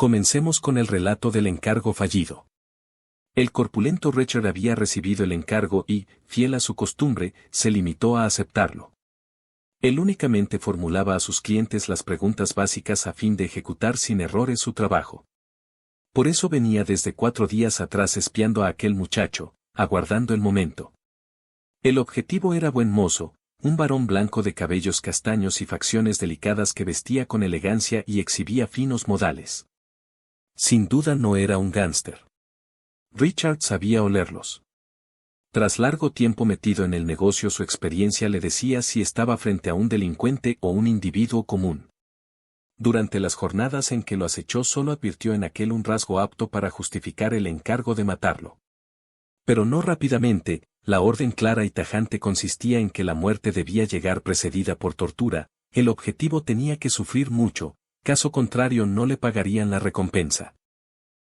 Comencemos con el relato del encargo fallido. El corpulento Richard había recibido el encargo y, fiel a su costumbre, se limitó a aceptarlo. Él únicamente formulaba a sus clientes las preguntas básicas a fin de ejecutar sin errores su trabajo. Por eso venía desde 4 días atrás espiando a aquel muchacho, aguardando el momento. El objetivo era buen mozo, un varón blanco de cabellos castaños y facciones delicadas que vestía con elegancia y exhibía finos modales. Sin duda no era un gánster. Richard sabía olerlos. Tras largo tiempo metido en el negocio, su experiencia le decía si estaba frente a un delincuente o un individuo común. Durante las jornadas en que lo acechó solo advirtió en aquel un rasgo apto para justificar el encargo de matarlo. Pero no rápidamente, la orden clara y tajante consistía en que la muerte debía llegar precedida por tortura, el objetivo tenía que sufrir mucho, caso contrario no le pagarían la recompensa.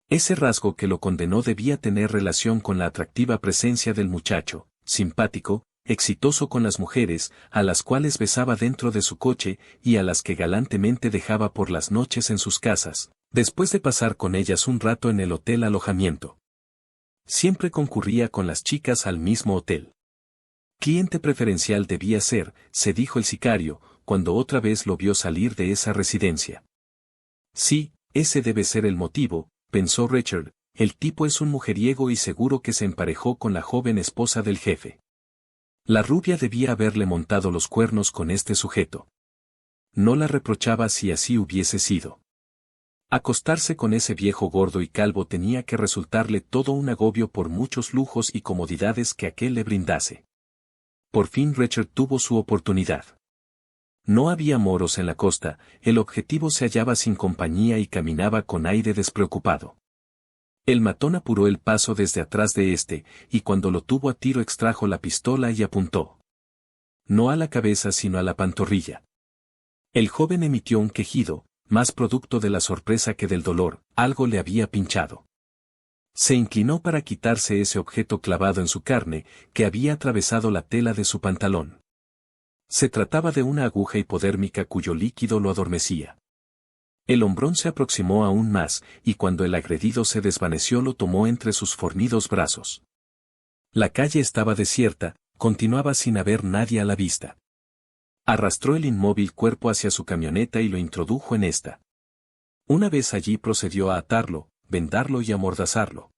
Ese rasgo que lo condenó debía tener relación con la atractiva presencia del muchacho, simpático, exitoso con las mujeres, a las cuales besaba dentro de su coche y a las que galantemente dejaba por las noches en sus casas, después de pasar con ellas un rato en el hotel alojamiento. Siempre concurría con las chicas al mismo hotel. Cliente preferencial debía ser, se dijo el sicario, cuando otra vez lo vio salir de esa residencia. Sí, ese debe ser el motivo, pensó Richard, el tipo es un mujeriego y seguro que se emparejó con la joven esposa del jefe. La rubia debía haberle montado los cuernos con este sujeto. No la reprochaba si así hubiese sido. Acostarse con ese viejo gordo y calvo tenía que resultarle todo un agobio por muchos lujos y comodidades que aquel le brindase. Por fin Richard tuvo su oportunidad. No había moros en la costa, el objetivo se hallaba sin compañía y caminaba con aire despreocupado. El matón apuró el paso desde atrás de este, y cuando lo tuvo a tiro extrajo la pistola y apuntó. No a la cabeza sino a la pantorrilla. El joven emitió un quejido, más producto de la sorpresa que del dolor, algo le había pinchado. Se inclinó para quitarse ese objeto clavado en su carne, que había atravesado la tela de su pantalón. Se trataba de una aguja hipodérmica cuyo líquido lo adormecía. El hombrón se aproximó aún más, y cuando el agredido se desvaneció lo tomó entre sus fornidos brazos. La calle estaba desierta, continuaba sin haber nadie a la vista. Arrastró el inmóvil cuerpo hacia su camioneta y lo introdujo en esta. Una vez allí procedió a atarlo, vendarlo y amordazarlo.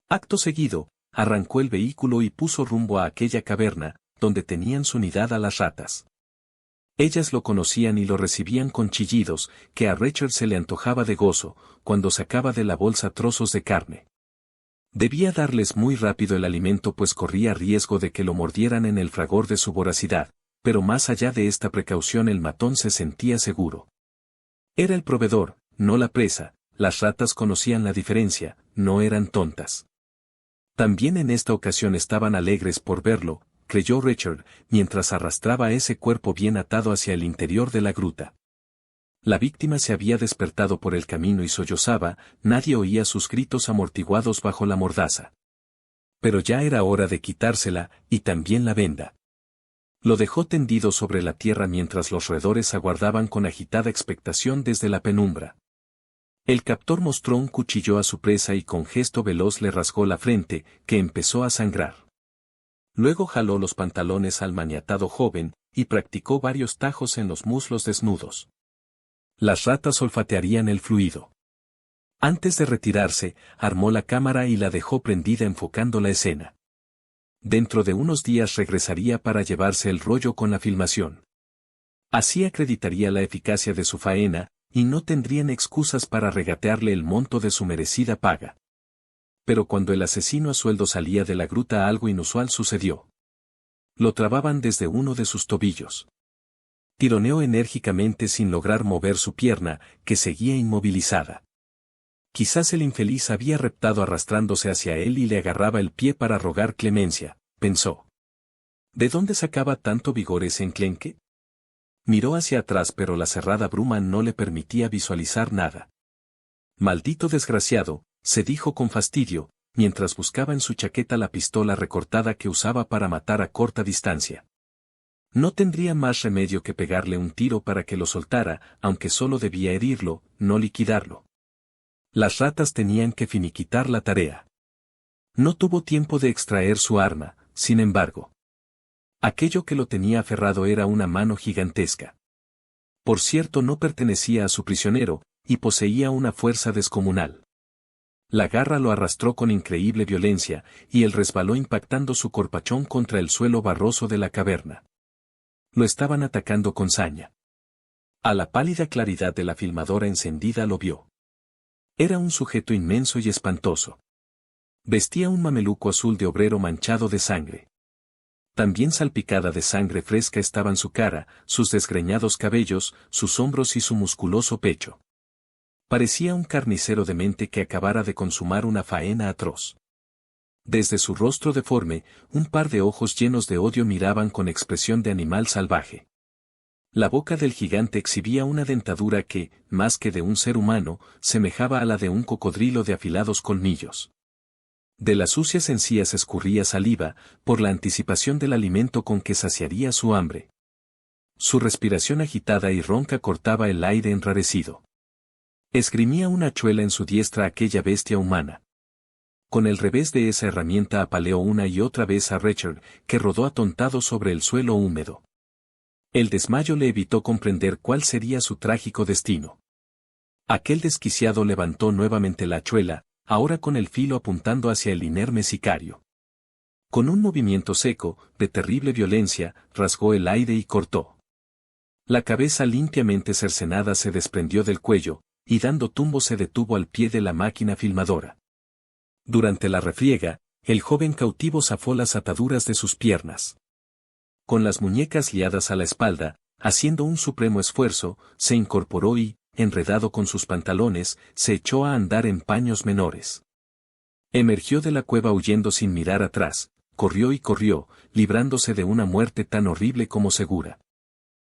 Acto seguido, arrancó el vehículo y puso rumbo a aquella caverna, donde tenían su nidada a las ratas. Ellas lo conocían y lo recibían con chillidos, que a Richard se le antojaba de gozo, cuando sacaba de la bolsa trozos de carne. Debía darles muy rápido el alimento pues corría riesgo de que lo mordieran en el fragor de su voracidad, pero más allá de esta precaución el matón se sentía seguro. Era el proveedor, no la presa, las ratas conocían la diferencia, no eran tontas. También en esta ocasión estaban alegres por verlo, creyó Richard, mientras arrastraba ese cuerpo bien atado hacia el interior de la gruta. La víctima se había despertado por el camino y sollozaba, nadie oía sus gritos amortiguados bajo la mordaza. Pero ya era hora de quitársela, y también la venda. Lo dejó tendido sobre la tierra mientras los roedores aguardaban con agitada expectación desde la penumbra. El captor mostró un cuchillo a su presa y con gesto veloz le rasgó la frente, que empezó a sangrar. Luego jaló los pantalones al maniatado joven, y practicó varios tajos en los muslos desnudos. Las ratas olfatearían el fluido. Antes de retirarse, armó la cámara y la dejó prendida enfocando la escena. Dentro de unos días regresaría para llevarse el rollo con la filmación. Así acreditaría la eficacia de su faena, y no tendrían excusas para regatearle el monto de su merecida paga. Pero cuando el asesino a sueldo salía de la gruta algo inusual sucedió. Lo trababan desde uno de sus tobillos. Tironeó enérgicamente sin lograr mover su pierna, que seguía inmovilizada. Quizás el infeliz había reptado arrastrándose hacia él y le agarraba el pie para rogar clemencia, pensó. ¿De dónde sacaba tanto vigor ese enclenque? Miró hacia atrás pero la cerrada bruma no le permitía visualizar nada. Maldito desgraciado, se dijo con fastidio, mientras buscaba en su chaqueta la pistola recortada que usaba para matar a corta distancia. No tendría más remedio que pegarle un tiro para que lo soltara, aunque solo debía herirlo, no liquidarlo. Las ratas tenían que finiquitar la tarea. No tuvo tiempo de extraer su arma, sin embargo. Aquello que lo tenía aferrado era una mano gigantesca. Por cierto, no pertenecía a su prisionero, y poseía una fuerza descomunal. La garra lo arrastró con increíble violencia, y él resbaló impactando su corpachón contra el suelo barroso de la caverna. Lo estaban atacando con saña. A la pálida claridad de la filmadora encendida lo vio. Era un sujeto inmenso y espantoso. Vestía un mameluco azul de obrero manchado de sangre. También salpicada de sangre fresca estaban su cara, sus desgreñados cabellos, sus hombros y su musculoso pecho. Parecía un carnicero demente que acabara de consumar una faena atroz. Desde su rostro deforme, un par de ojos llenos de odio miraban con expresión de animal salvaje. La boca del gigante exhibía una dentadura que, más que de un ser humano, semejaba a la de un cocodrilo de afilados colmillos. De las sucias encías escurría saliva, por la anticipación del alimento con que saciaría su hambre. Su respiración agitada y ronca cortaba el aire enrarecido. Esgrimía una hachuela en su diestra aquella bestia humana. Con el revés de esa herramienta apaleó una y otra vez a Richard, que rodó atontado sobre el suelo húmedo. El desmayo le evitó comprender cuál sería su trágico destino. Aquel desquiciado levantó nuevamente la hachuela, ahora con el filo apuntando hacia el inerme sicario. Con un movimiento seco, de terrible violencia, rasgó el aire y cortó. La cabeza limpiamente cercenada se desprendió del cuello, y dando tumbo se detuvo al pie de la máquina filmadora. Durante la refriega, el joven cautivo zafó las ataduras de sus piernas. Con las muñecas liadas a la espalda, haciendo un supremo esfuerzo, se incorporó y, enredado con sus pantalones, se echó a andar en paños menores. Emergió de la cueva huyendo sin mirar atrás, corrió y corrió, librándose de una muerte tan horrible como segura.